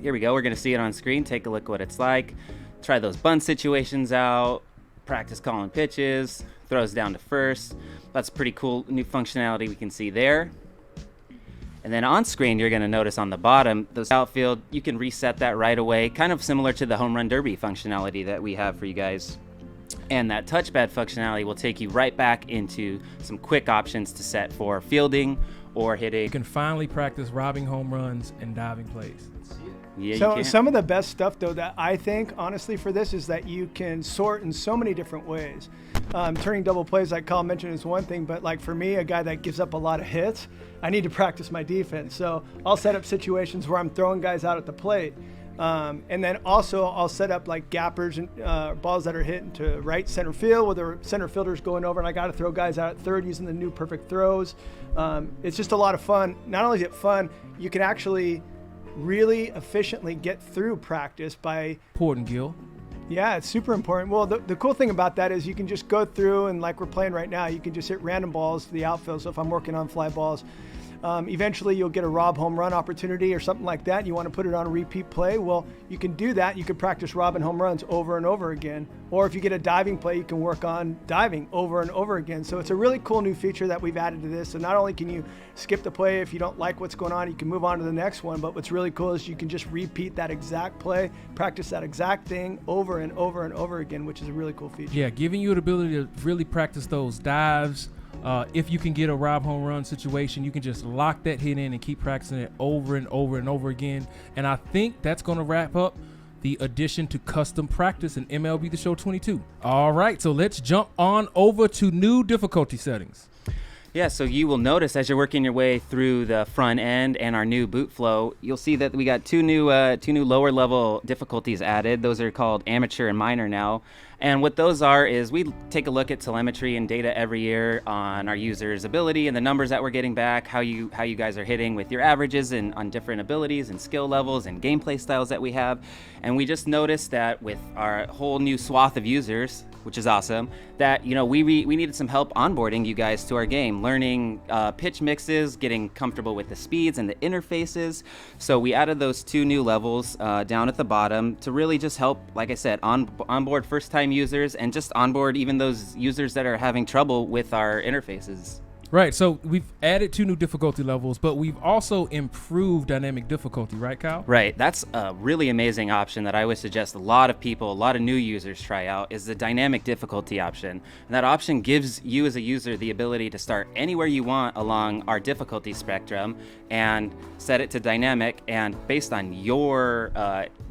here we go. We're going to see it on screen. Take a look what it's like. Try those bunt situations out. Practice calling pitches. Throws down to first. That's pretty cool new functionality we can see there. And then on screen, you're going to notice on the bottom, those outfield, you can reset that right away, kind of similar to the home run derby functionality that we have for you guys. And that touchpad functionality will take you right back into some quick options to set for fielding or hitting. You can finally practice robbing home runs and diving plays. Yeah, So you can. some of the best stuff, though, that I think, honestly, for this is that you can sort in so many different ways. Turning double plays, like Kyle mentioned, is one thing, but like for me, a guy that gives up a lot of hits, I need to practice my defense. So I'll set up situations where I'm throwing guys out at the plate. And then also I'll set up like gappers and balls that are hit into right center field where the center fielder's going over, and I got to throw guys out at third using the new perfect throws. It's just a lot of fun. Not only is it fun, you can actually really efficiently get through practice by Important, Gil. Yeah, it's super important. Well, the cool thing about that is you can just go through, and like we're playing right now, you can just hit random balls to the outfield. So if I'm working on fly balls, eventually you'll get a rob home run opportunity or something like that. You want to put it on a repeat play. Well, you can do that. You can practice robbing home runs over and over again. Or if you get a diving play, you can work on diving over and over again. So it's a really cool new feature that we've added to this. So not only can you skip the play if you don't like what's going on, you can move on to the next one. But what's really cool is you can just repeat that exact play, practice that exact thing over and over and over again, which is a really cool feature. Yeah, giving you the ability to really practice those dives. If you can get a rob home run situation, you can just lock that hit in and keep practicing it over and over and over again. And I think that's going to wrap up the addition to custom practice in MLB The Show 22. All right, so let's jump on over to new difficulty settings. Yeah, so you will notice as you're working your way through the front end and our new boot flow, you'll see that we got two new lower level difficulties added. Those are called amateur and minor now. And what those are is we take a look at telemetry and data every year on our users' ability and the numbers that we're getting back, how you guys are hitting with your averages and on different abilities and skill levels and gameplay styles that we have. And we just noticed that with our whole new swath of users, which is awesome, that we needed some help onboarding you guys to our game, learning pitch mixes, getting comfortable with the speeds and the interfaces. So we added those two new levels down at the bottom to really just help, like I said, onboard first-time users and just onboard even those users that are having trouble with our interfaces. Right, so we've added 2 new difficulty levels, but we've also improved dynamic difficulty, right, Kyle? Right, that's a really amazing option that I would suggest a lot of people, a lot of new users try out, is the dynamic difficulty option. And that option gives you as a user the ability to start anywhere you want along our difficulty spectrum and set it to dynamic, and based on your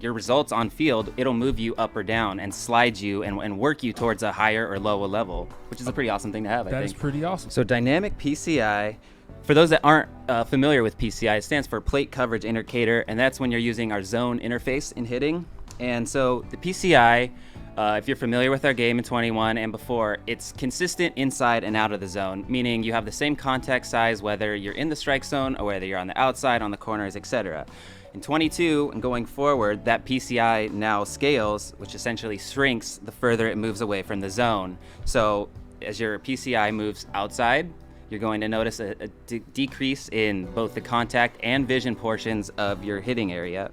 results on field, it'll move you up or down and slide you and work you towards a higher or lower level, which is a pretty awesome thing to have, I think. That is pretty awesome. So dynamic PCI, for those that aren't familiar with PCI, it stands for plate coverage indicator, and that's when you're using our zone interface in hitting. And so the PCI, if you're familiar with our game in 21 and before, it's consistent inside and out of the zone, meaning you have the same contact size whether you're in the strike zone or whether you're on the outside, on the corners, etc. In 22 and going forward, that PCI now scales, which essentially shrinks the further it moves away from the zone. So as your PCI moves outside, you're going to notice a decrease in both the contact and vision portions of your hitting area.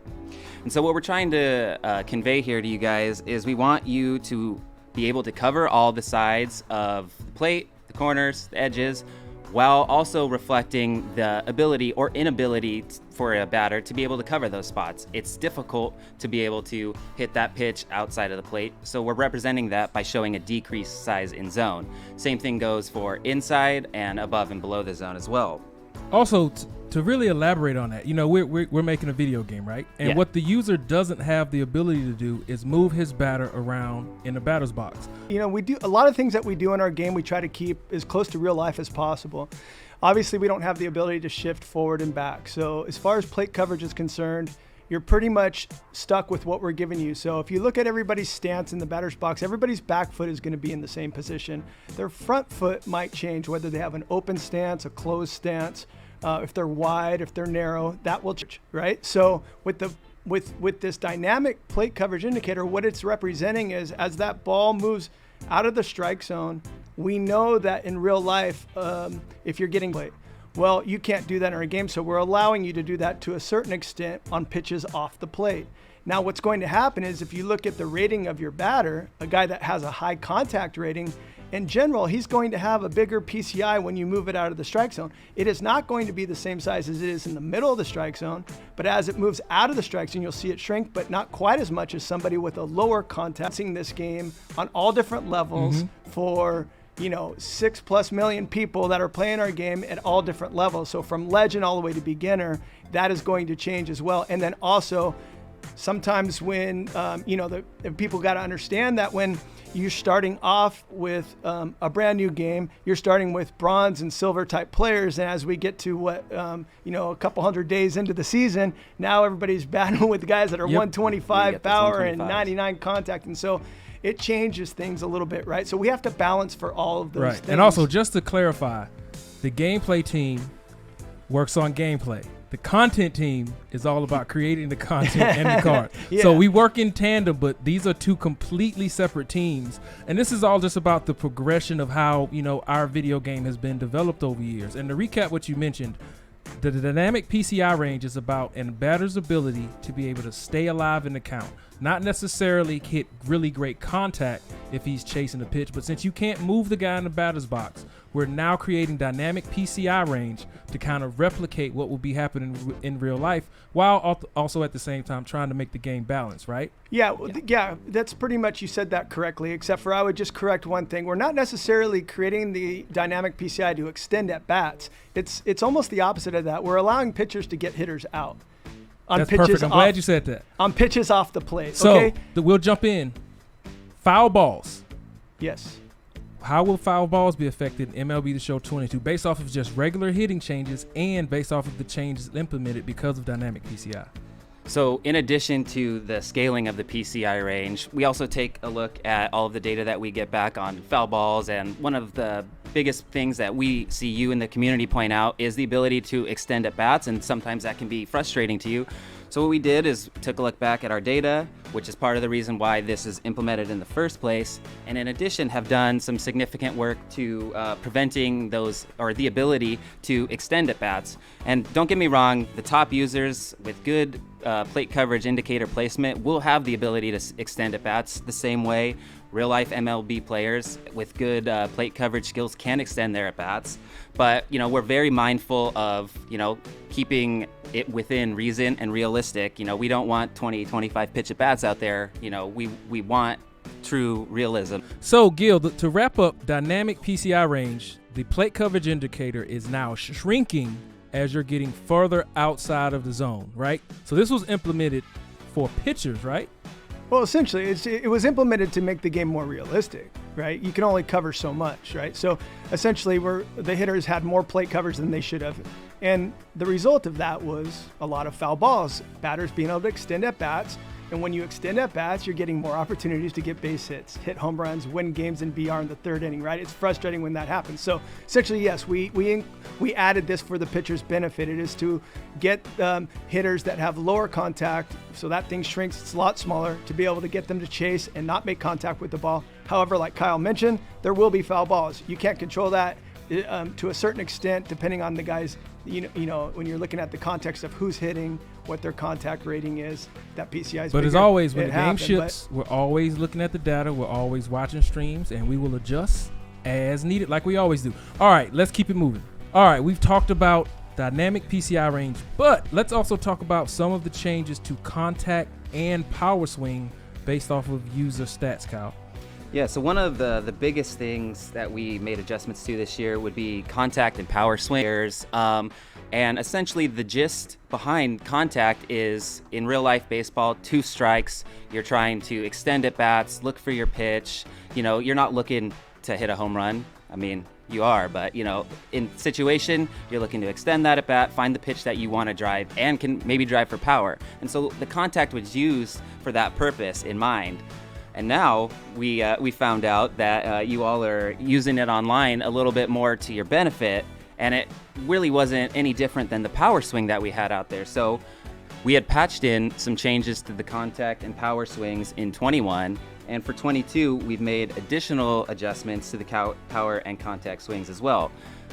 And so what we're trying to convey here to you guys is we want you to be able to cover all the sides of the plate, the corners, the edges, while also reflecting the ability or inability for a batter to be able to cover those spots. It's difficult to be able to hit that pitch outside of the plate, so we're representing that by showing a decreased size in zone. Same thing goes for inside and above and below the zone as well. Also, to really elaborate on that, we're making a video game, right? And what the user doesn't have the ability to do is move his batter around in the batter's box. We do a lot of things that we do in our game. We try to keep as close to real life as possible. Obviously, we don't have the ability to shift forward and back. So as far as plate coverage is concerned, you're pretty much stuck with what we're giving you. So if you look at everybody's stance in the batter's box, everybody's back foot is going to be in the same position. Their front foot might change, whether they have an open stance, a closed stance, if they're wide, if they're narrow, that will change, right? So with this dynamic plate coverage indicator, what it's representing is as that ball moves out of the strike zone, we know that in real life, if you're getting plate, Well, you can't do that in our game, so we're allowing you to do that to a certain extent on pitches off the plate. Now, what's going to happen is if you look at the rating of your batter, a guy that has a high contact rating, in general, he's going to have a bigger PCI when you move it out of the strike zone. It is not going to be the same size as it is in the middle of the strike zone, but as it moves out of the strike zone, you'll see it shrink, but not quite as much as somebody with a lower contact. Seeing this game on all different levels for 6+ million people that are playing our game at all different levels. So from legend all the way to beginner, that is going to change as well. And then also, sometimes when, the people got to understand that when you're starting off with a brand new game, you're starting with bronze and silver type players. And as we get to a couple hundred days into the season, now everybody's battling with guys that are 125 power and 99 contact. And so it changes things a little bit, right? So we have to balance for all of those things. And also, just to clarify, the gameplay team works on gameplay. The content team is all about creating the content and the card. Yeah. So we work in tandem, but these are two completely separate teams. And this is all just about the progression of how, our video game has been developed over years. And to recap what you mentioned, the dynamic PCI range is about a batter's ability to be able to stay alive in the count, not necessarily hit really great contact if he's chasing the pitch. But since you can't move the guy in the batter's box, we're now creating dynamic PCI range to kind of replicate what will be happening in real life, while also at the same time trying to make the game balanced, right? Yeah, that's pretty much, you said that correctly, except for I would just correct one thing. We're not necessarily creating the dynamic PCI to extend at bats. It's almost the opposite of that. We're allowing pitchers to get hitters out. That's perfect. I'm glad you said that. On pitches off the plate. So okay? We'll jump in. Foul balls. Yes. How will foul balls be affected in MLB The Show 22 based off of just regular hitting changes and based off of the changes implemented because of dynamic PCI? So in addition to the scaling of the PCI range, we also take a look at all of the data that we get back on foul balls. And one of the biggest things that we see you in the community point out is the ability to extend at bats, and sometimes that can be frustrating to you. So what we did is took a look back at our data, which is part of the reason why this is implemented in the first place, and in addition have done some significant work to preventing those, or the ability to extend at bats. And don't get me wrong, the top users with good plate coverage indicator placement will have the ability to extend at bats the same way real life MLB players with good plate coverage skills can extend their at bats. But we're very mindful of keeping it within reason and realistic. We don't want 20-25 pitch at bats out there. We want true realism. So Gil, to wrap up dynamic PCI range, the plate coverage indicator is now shrinking as you're getting further outside of the zone, right? So this was implemented for pitchers, right? Well, essentially, it was implemented to make the game more realistic, right? You can only cover so much, right? So essentially, the hitters had more plate coverage than they should have. And the result of that was a lot of foul balls, batters being able to extend at bats. And when you extend at bats, you're getting more opportunities to get base hits, hit home runs, win games in BR in the third inning, right? It's frustrating when that happens. So essentially, yes, we added this for the pitcher's benefit. It is to get hitters that have lower contact, so that thing shrinks, it's a lot smaller, to be able to get them to chase and not make contact with the ball. However, like Kyle mentioned, there will be foul balls. You can't control that to a certain extent, depending on the guys. When you're looking at the context of who's hitting, what their contact rating is, that PCI is But bigger. as always, when It the game happened, ships, we're always looking at the data, we're always watching streams, and we will adjust as needed, like we always do. All right, let's keep it moving. All right, we've talked about dynamic PCI range, but let's also talk about some of the changes to contact and power swing based off of user stats, Kyle. Yeah, so one of the biggest things that we made adjustments to this year would be contact and power swingers. And essentially the gist behind contact is, in real life baseball, 2 strikes, you're trying to extend at bats, look for your pitch. You're not looking to hit a home run. I mean, you are, but in situation, you're looking to extend that at bat, find the pitch that you want to drive, and can maybe drive for power. And so the contact was used for that purpose in mind. And now we found out that you all are using it online a little bit more to your benefit, and it really wasn't any different than the power swing that we had out there. So we had patched in some changes to the contact and power swings in 21, And for 22, we've made additional adjustments to the power and contact swings as well.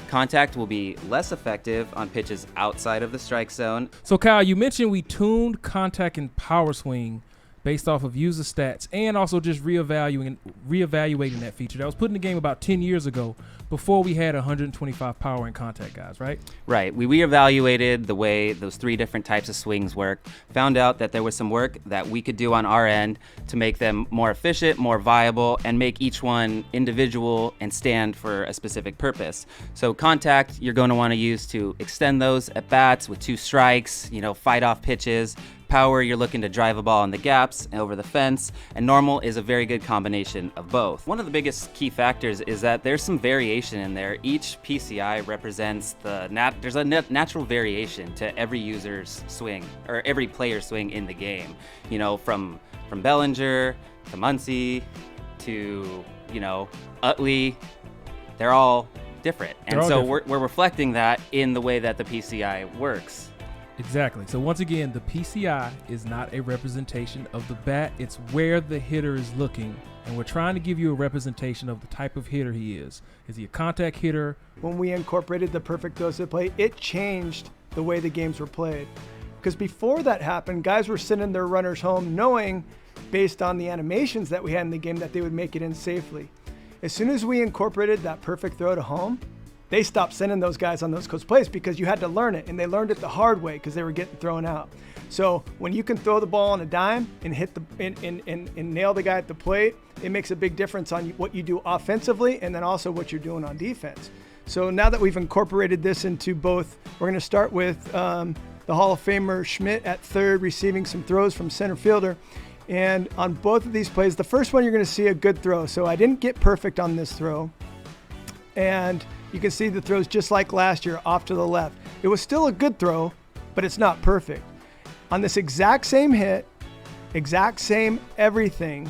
Contact will be less effective on pitches outside of the strike zone. So Kyle, you mentioned we tuned contact and power swing based off of user stats and also just reevaluating that feature. That was put in the game about 10 years ago before we had 125 power and contact guys, right? Right. We reevaluated the way those 3 different types of swings work, found out that there was some work that we could do on our end to make them more efficient, more viable, and make each one individual and stand for a specific purpose. So contact, you're going to want to use to extend those at bats with 2 strikes, fight off pitches. Power, you're looking to drive a ball in the gaps and over the fence, and normal is a very good combination of both. One of the biggest key factors is that there's some variation in there. Each PCI represents there's a natural variation to every user's swing, or every player's swing in the game. From Bellinger to Muncy to, Utley, they're all different. And so we're reflecting that in the way that the PCI works. Exactly. So once again, the PCI is not a representation of the bat. It's where the hitter is looking. And we're trying to give you a representation of the type of hitter he is. Is he a contact hitter? When we incorporated the perfect throws to the plate, it changed the way the games were played. Because before that happened, guys were sending their runners home knowing, based on the animations that we had in the game, that they would make it in safely. As soon as we incorporated that perfect throw to home, they stopped sending those guys on those close plays because you had to learn it, and they learned it the hard way because they were getting thrown out. So when you can throw the ball on a dime and hit and nail the guy at the plate, it makes a big difference on what you do offensively and then also what you're doing on defense. So now that we've incorporated this into both, we're going to start with the Hall of Famer Schmidt at third, receiving some throws from center fielder. And on both of these plays, the first one you're going to see a good throw. So I didn't get perfect on this throw. And you can see the throws just like last year, off to the left. It was still a good throw, but it's not perfect. On this exact same hit, exact same everything,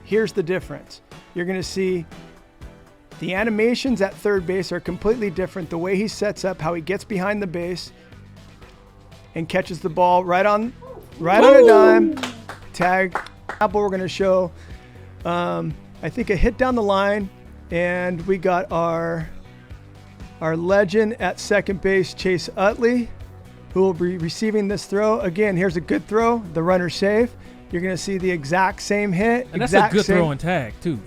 here's the difference. You're going to see the animations at third base are completely different. The way he sets up, how he gets behind the base and catches the ball right on a dime. Tag. We're going to show, I think, a hit down the line, and we got our legend at second base, Chase Utley, who will be receiving this throw. Again, here's a good throw. The runner's safe. You're going to see the exact same hit. And that's a good throw and tag, too.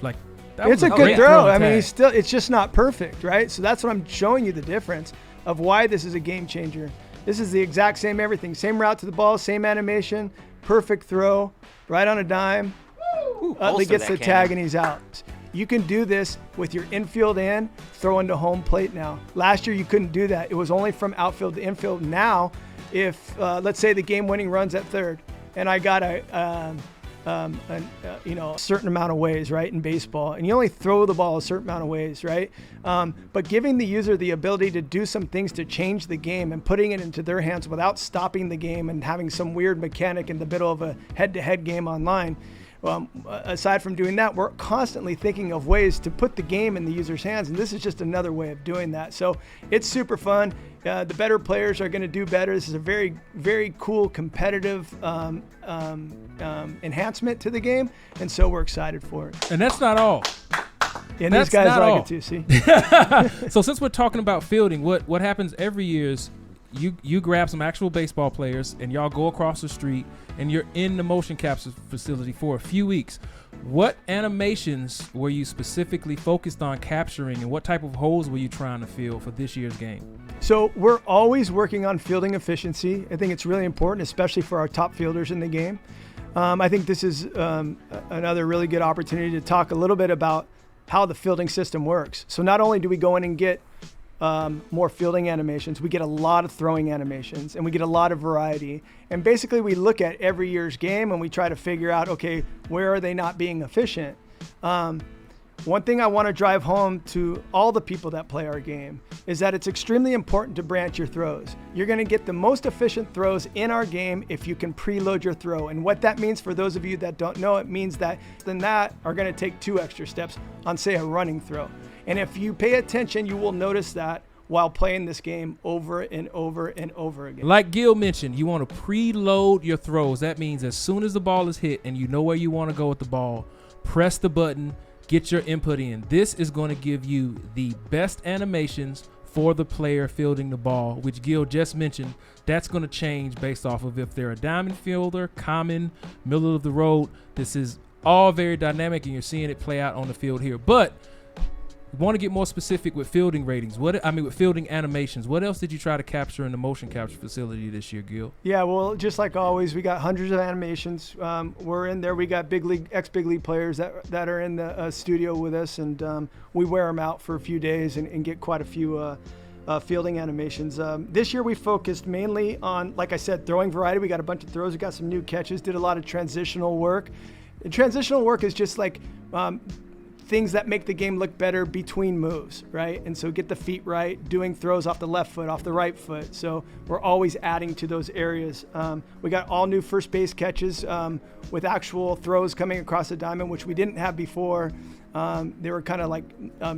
It's a good throw. I mean, it's just not perfect, right? So that's what I'm showing you, the difference of why this is a game changer. This is the exact same everything. Same route to the ball, same animation, perfect throw, right on a dime. Utley gets the tag and he's out. You can do this with your infield and throwing to home plate now. Last year, you couldn't do that. It was only from outfield to infield. Now, if, let's say, the game-winning run's at third, and I got a certain amount of ways, right, in baseball, and you only throw the ball a certain amount of ways, right? But giving the user the ability to do some things to change the game and putting it into their hands without stopping the game and having some weird mechanic in the middle of a head-to-head game online, aside from doing that, we're constantly thinking of ways to put the game in the user's hands, and this is just another way of doing that. So it's super fun. The better players are going to do better. This is a very, very cool competitive enhancement to the game, and so we're excited for it. And that's not all. And these guys like it too, see? So since we're talking about fielding, what happens every year is you grab some actual baseball players and y'all go across the street and you're in the motion capture facility for a few weeks. What animations were you specifically focused on capturing, and what type of holes were you trying to fill for this year's game? So we're always working on fielding efficiency. I think it's really important, especially for our top fielders in the game. I think this is another really good opportunity to talk a little bit about how the fielding system works. So not only do we go in and get more fielding animations, we get a lot of throwing animations, and we get a lot of variety. And basically we look at every year's game and we try to figure out, okay, where are they not being efficient? One thing I want to drive home to all the people that play our game is that it's extremely important to branch your throws. You're going to get the most efficient throws in our game if you can preload your throw. And what that means, for those of you that don't know, it means that are going to take 2 extra steps on, say, a running throw. And if you pay attention, you will notice that while playing this game over and over and over again. Like Gil mentioned, you want to preload your throws. That means as soon as the ball is hit and you know where you want to go with the ball, press the button, get your input in. This is going to give you the best animations for the player fielding the ball, which Gil just mentioned. That's going to change based off of if they're a diamond fielder, common, middle of the road. This is all very dynamic, and you're seeing it play out on the field here. But we want to get more specific with fielding ratings. With fielding animations. What else did you try to capture in the motion capture facility this year, Gil? Yeah, well, just like always, we got hundreds of animations. We're in there. We got ex-big league players that are in the studio with us, and we wear them out for a few days and get quite a few fielding animations. This year we focused mainly on, like I said, throwing variety. We got a bunch of throws. We got some new catches. Did a lot of transitional work. And transitional work is just like things that make the game look better between moves, right? And so get the feet right, doing throws off the left foot, off the right foot. So we're always adding to those areas. We got all new first base catches with actual throws coming across the diamond, which we didn't have before. They were kind of like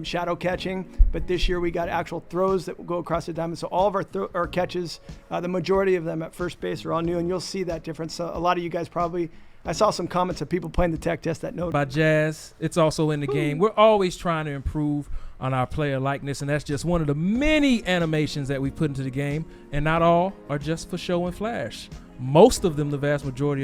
shadow catching, but this year we got actual throws that will go across the diamond. So all of our catches, the majority of them at first base are all new, and you'll see that difference. A lot of you guys probably, I saw some comments of people playing the tech test that know. By Jazz, it's also in the game. We're always trying to improve on our player likeness, and that's just one of the many animations that we put into the game, and not all are just for show and flash. Most of them, the vast majority of